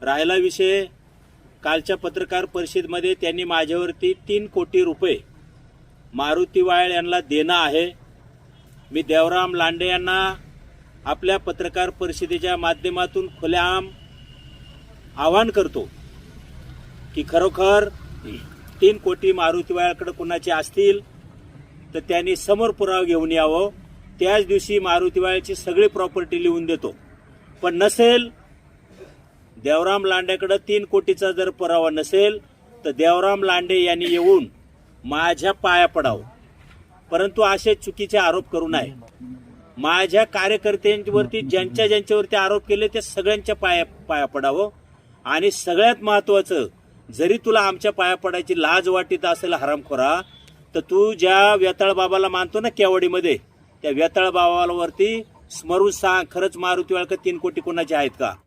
राहिला विषय कालच्या पत्रकार परिषदेमध्ये त्यांनी माझ्यावरती 3 कोटी रुपये मारुती वायल यांना देणं आहे। मी देवराम लांडे यांना आपल्या पत्रकार परिषदेच्या माध्यमातून खुलेआम आवाहन करतो की खरोखर 3 कोटी मारुती वायलकडे कुणाचे असतील तर त्यांनी समोर पुरावा घेऊन यावं। त्याच दिवशी मारुती वायलची सगळी प्रॉपर्टी लिहून देतो। पण नसेल देवराम लांडेकडे 3 कोटीचा जर पुरावा नसेल तर देवराम लांडे यांनी येऊन माझ्या पाया पडावं। परंतु असे चुकीचे आरोप करू नये। माझ्या कार्यकर्त्यांवरती ज्यांच्यावरती आरोप केले ते सगळ्यांच्या पाया पडावं। आणि सगळ्यात महत्वाचं, जरी तुला आमच्या पाया पडायची लाज वाटत असेल हरामखोरा, तर तू ज्या वेताळ बाबाला मानतो ना केवाडीमध्ये, त्या वेताळ बाबावरती स्मरून सांग खरंच मारुती वायल 3 कोटी कोणाचे आहेत का।